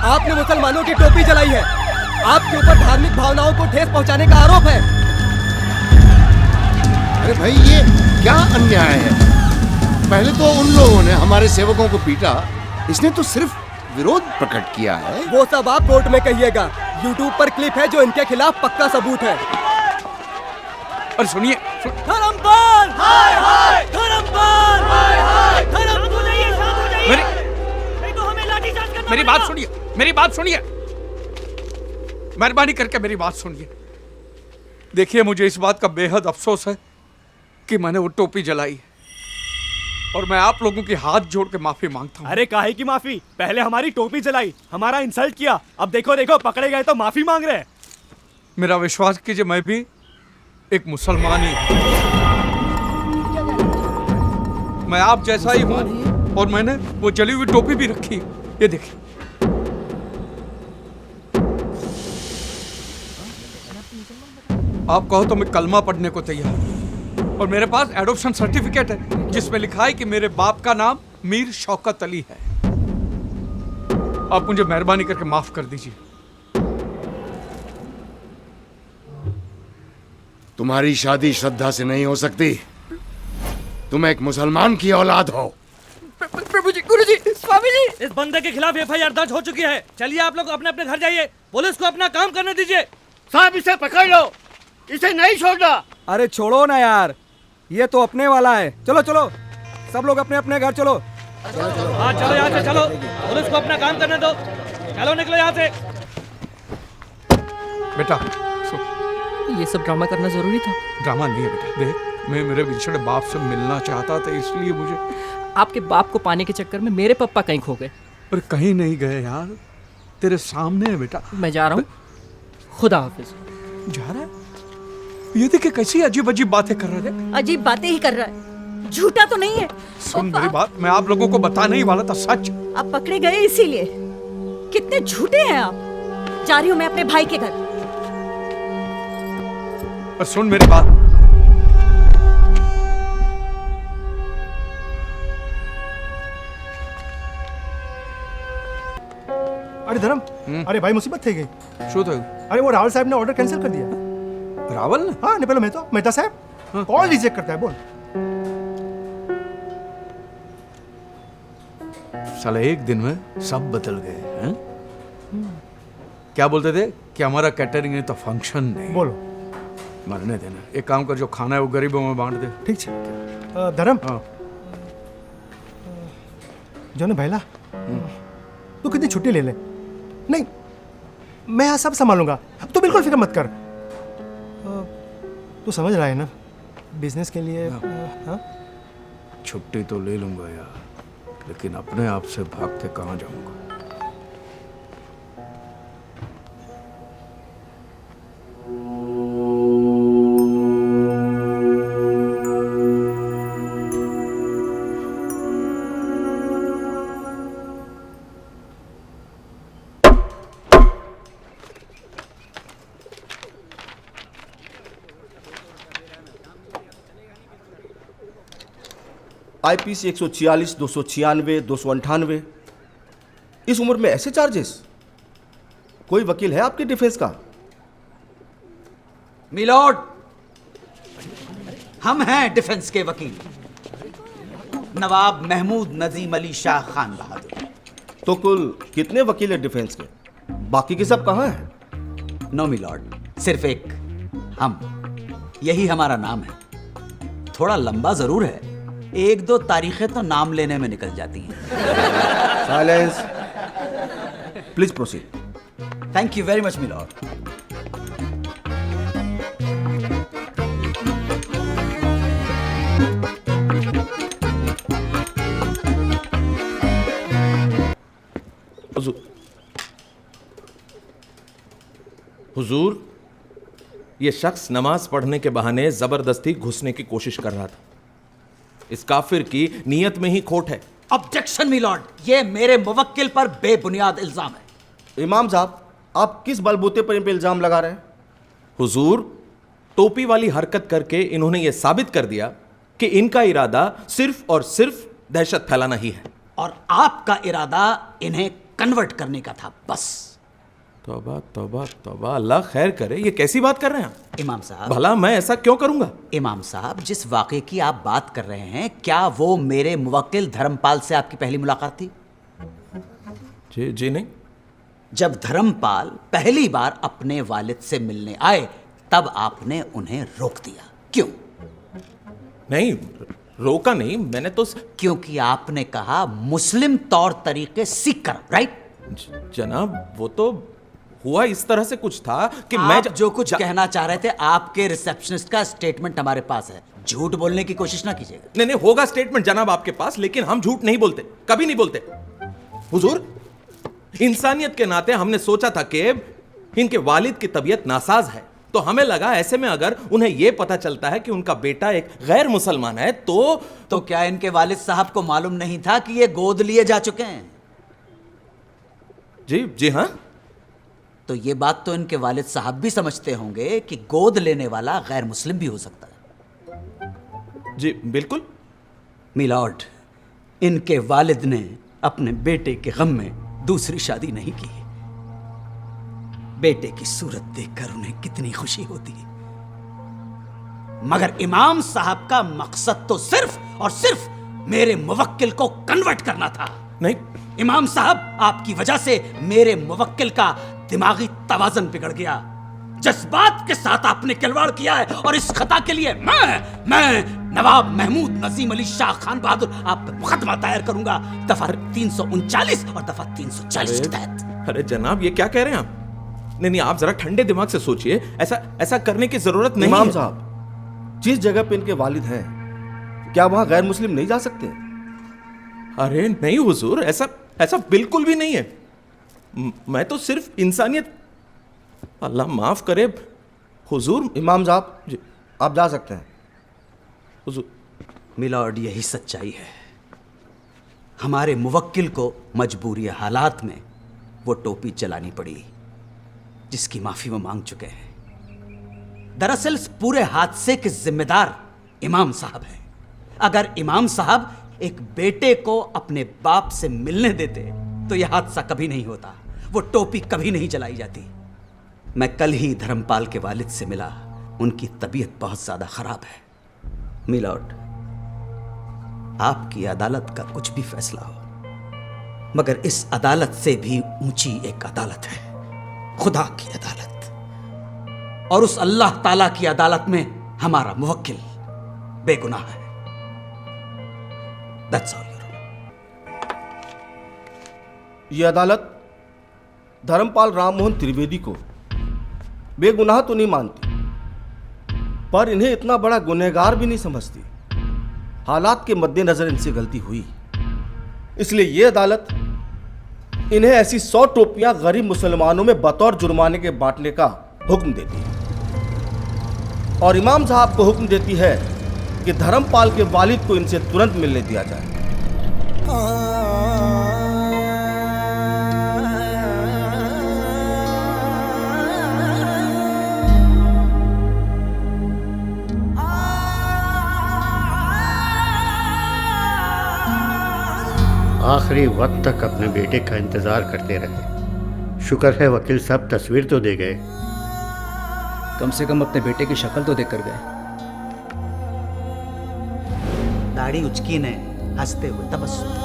आपने मुसलमानों की टोपी जलाई है। आपके ऊपर धार्मिक भावनाओं को ठेस पहुंचाने का आरोप है। अरे भाई, ये क्या अन्याय है? पहले तो उन लोगों ने हमारे सेवकों को पीटा, इसने तो सिर्फ विरोध प्रकट किया है। वो सब आप कोर्ट में कहिएगा। यूट्यूब पर क्लिप है जो इनके खिलाफ पक्का सबूत है। अरे सुनिए, धर्मपाल! हाय हाय! धर्मपाल! हाय हाय! धर्म को नहीं, शांत हो जाइए। नहीं तो हमें लाठीचार्ज करना मेरी बात सुनिए, मेरी बात सुनिए, मेहरबानी करके मेरी बात सुनिए। देखिए, मुझे इस बात का बेहद अफसोस है कि मैंने वो टोपी जलाई और मैं आप लोगों की हाथ जोड़ के माफी मांगता हूँ। अरे काहे की माफी? पहले हमारी टोपी जलाई, हमारा इंसल्ट किया, अब देखो देखो पकड़े गए तो माफी मांग रहे हैं। मेरा विश्वास कीजिए, मैं भी एक मुसलमान ही हूँ। मैं आप जैसा ही हूँ और मैंने वो जली हुई टोपी भी रखी है। ये देखिए। आप कहो तो मैं कलमा पढ़ने को तैयार हूं। और मेरे पास एडॉप्शन सर्टिफिकेट है जिसमें लिखा है कि मेरे बाप का नाम मीर शौकत अली है। आप मुझे मेहरबानी करके माफ कर दीजिए। तुम्हारी शादी श्रद्धा से नहीं हो सकती। तुम एक मुसलमान की औलाद हो। प्रभु जी, गुरु जी, स्वामी जी। इस बंदे के खिलाफ एफआईआर दर्ज हो चुकी है। चलिए आप लोग अपने अपने घर जाइए, पुलिस को अपना काम करने दीजिए। साहब इसे पकड़ लो, इसे नहीं छोड़ना। अरे छोड़ो ना यार, ये तो अपने वाला है। चलो चलो, सब लोग अपने अपने घर चलो। हाँ चलो यहाँ से चलो, पुलिस को अपना काम करने दो। चलो निकलो यहाँ से। बेटा ये सब ड्रामा करना जरूरी था? ड्रामा नहीं है बेटा। देख, मैं मेरे बिछड़े बाप से मिलना चाहता था, इसलिए मुझे। आपके बाप को पाने के चक्कर में मेरे पापा कहीं खो गए। पर कहीं नहीं गए यार, तेरे सामने है बेटा। मैं जा रहा हूँ, खुदा हाफिज। जा रहा है? ये देखिए कैसी अजीब अजीब बातें कर रहे थे। अजीब बातें ही कर रहा है, झूठा तो नहीं है। सुन मेरी बात, मैं आप लोगों को बताने ही वाला था सच। आप पकड़े गए इसीलिए। कितने झूठे हैं आप। जा रही हूँ मैं अपने भाई के घर। पर सुन मेरी बात, अरे धर्म, अरे भाई मुसीबत थी गई। શું થયું? अरे वो रावल साहब ने ऑर्डर कैंसिल कर दिया। रावल ने? हाँ, नहीं पहले मेहता साहब कॉल रिजेक्ट करता है। बोल। साला एक दिन में सब बदल गए हैं। क्या बोलते थे कि हमारा कैटरिंग है तो फंक्शन नहीं। बोलो। मरने देना। एक काम कर, जो खाना है वो गरीबों में बांट दे। ठीक है धर्म। हाँ। जो ना भैला, तू कितनी छुट्टी ले ले। नहीं, मैं यहाँ सब संभालूंगा, तू बिल्कुल फिक्र मत कर। तू समझ रहा है ना, बिजनेस के लिए। हाँ? छुट्टी तो ले लूंगा यार, लेकिन अपने आप से भाग के कहाँ जाऊंगा। आईपीसी 146, 296, 298। इस उम्र में ऐसे चार्जेस? कोई वकील है आपके डिफेंस का? मिलॉर्ड, हम हैं डिफेंस के वकील, नवाब महमूद नजीम अली शाह खान बहादुर। तो कुल कितने वकील हैं डिफेंस के? बाकी के सब कहाँ हैं? नो मिलॉर्ड, सिर्फ एक हम। यही हमारा नाम है। थोड़ा लंबा जरूर है, एक दो तारीखें तो नाम लेने में निकल जाती हैं। Silence, please proceed. Thank you very much milord. हुजूर, ये शख्स नमाज पढ़ने के बहाने जबरदस्ती घुसने की कोशिश कर रहा था। इस काफिर की नीयत में ही खोट है। ऑब्जेक्शन मिलॉर्ड, ये मेरे मुवक्किल पर बेबुनियाद इल्जाम है। इमाम साहब, आप किस बलबूते पर इन पे इल्जाम लगा रहे हैं? हुजूर, टोपी वाली हरकत करके इन्होंने यह साबित कर दिया कि इनका इरादा सिर्फ और सिर्फ दहशत फैलाना ही है। और आपका इरादा इन्हें कन्वर्ट करने का था, बस। तौबा तौबा तौबा, अल्लाह खैर करे, ये कैसी बात कर रहे हैं आप? इमाम साहब, भला मैं ऐसा क्यों करूंगा? इमाम साहब, जिस वाक़े की आप बात कर रहे हैं, क्या वो मेरे मुवक्किल धर्मपाल से आपकी पहली मुलाकात थी? जी जी नहीं। जब धर्मपाल पहली बार अपने वालिद से मिलने आए तब आपने उन्हें रोक दिया, क्यों? नहीं, रोका नहीं, मैंने तो क्योंकि आपने कहा मुस्लिम तौर तरीके सीख कर, राइट? जनाब वो तो हुआ इस तरह से कुछ था कि आप जो कुछ कहना चाह रहे थे, आपके रिसेप्शनिस्ट का स्टेटमेंट हमारे पास है, झूठ बोलने की कोशिश ना कीजिएगा। नहीं नहीं, होगा स्टेटमेंट जनाब आपके पास, लेकिन हम झूठ नहीं बोलते, कभी नहीं बोलते। हुजूर, इंसानियत के नाते हमने सोचा था कि इनके वालिद की तबीयत नासाज है, तो हमें लगा ऐसे में अगर उन्हें यह पता चलता है कि उनका बेटा एक गैर मुसलमान है तो क्या इनके वालिद साहब को मालूम नहीं था कि ये गोद लिए जा चुके हैं? जी जी हाँ। तो ये बात तो इनके वालिद साहब भी समझते होंगे कि गोद लेने वाला गैर मुस्लिम भी हो सकता है। जी बिल्कुल। मिलॉर्ड, इनके वालिद ने अपने बेटे के गम में दूसरी शादी नहीं की। बेटे की सूरत देखकर उन्हें कितनी खुशी होती, मगर इमाम साहब का मकसद तो सिर्फ और सिर्फ मेरे मुवक्किल को कन्वर्ट करना था। नहीं इमाम साहब, आपकी वजह से मेरे मुवक्किल का दिमागी तवाज़ुन बिगड़ गया। जज्बात के साथ आपने खिलवाड़ किया है और इस खता के लिए मैं नवाब महमूद नजीम अली शाह खान बहादुर आप पे मुकदमा दायर करूंगा, दफा 339 और दफा 340 के तहत। अरे जनाब, ये क्या कह रहे हैं आप? नहीं नहीं, आप जरा ठंडे दिमाग से सोचिए, ऐसा करने की जरूरत नहीं। इमाम साहब, जिस जगह पे इनके वालिद हैं, क्या वहां गैर मुस्लिम नहीं जा सकते? अरे नहीं हुजूर, ऐसा बिल्कुल भी नहीं है। मैं तो सिर्फ इंसानियत, अल्लाह माफ करे हुजूर। इमाम साहब, आप जा सकते हैं। हुजूर। मिलॉर्ड, यही सच्चाई है। हमारे मुवक्किल को मजबूरी हालात में वो टोपी चलानी पड़ी जिसकी माफी वो मांग चुके हैं। दरअसल इस पूरे हादसे के जिम्मेदार इमाम साहब हैं। अगर इमाम साहब एक बेटे को अपने बाप से मिलने देते तो यह हादसा कभी नहीं होता, वो टोपी कभी नहीं चलाई जाती। मैं कल ही धर्मपाल के वालिद से मिला, उनकी तबीयत बहुत ज्यादा खराब है। मिलॉर्ड, आपकी अदालत का कुछ भी फैसला हो, मगर इस अदालत से भी ऊंची एक अदालत है, खुदा की अदालत। और उस अल्लाह ताला की अदालत में हमारा मुवक्किल बेगुनाह है। That's all, Your Honor. यह अदालत धर्मपाल राममोहन त्रिवेदी को बेगुनाह तो नहीं मानती, पर इन्हें इतना बड़ा गुनहगार भी नहीं समझती। हालात के मद्देनजर इनसे गलती हुई, इसलिए यह अदालत इन्हें ऐसी 100 टोपियां गरीब मुसलमानों में बतौर जुर्माने के बांटने का हुक्म देती है और इमाम साहब को हुक्म देती है कि धर्मपाल के वालिद को इनसे तुरंत मिलने दिया जाए। आखिरी वक्त तक अपने बेटे का इंतजार करते रहे। शुक्र है वकील साहब तस्वीर तो दे गए। कम से कम अपने बेटे की शक्ल तो देख कर गए। दाढ़ी उचकी ने हंसते हुए तबस्सुम।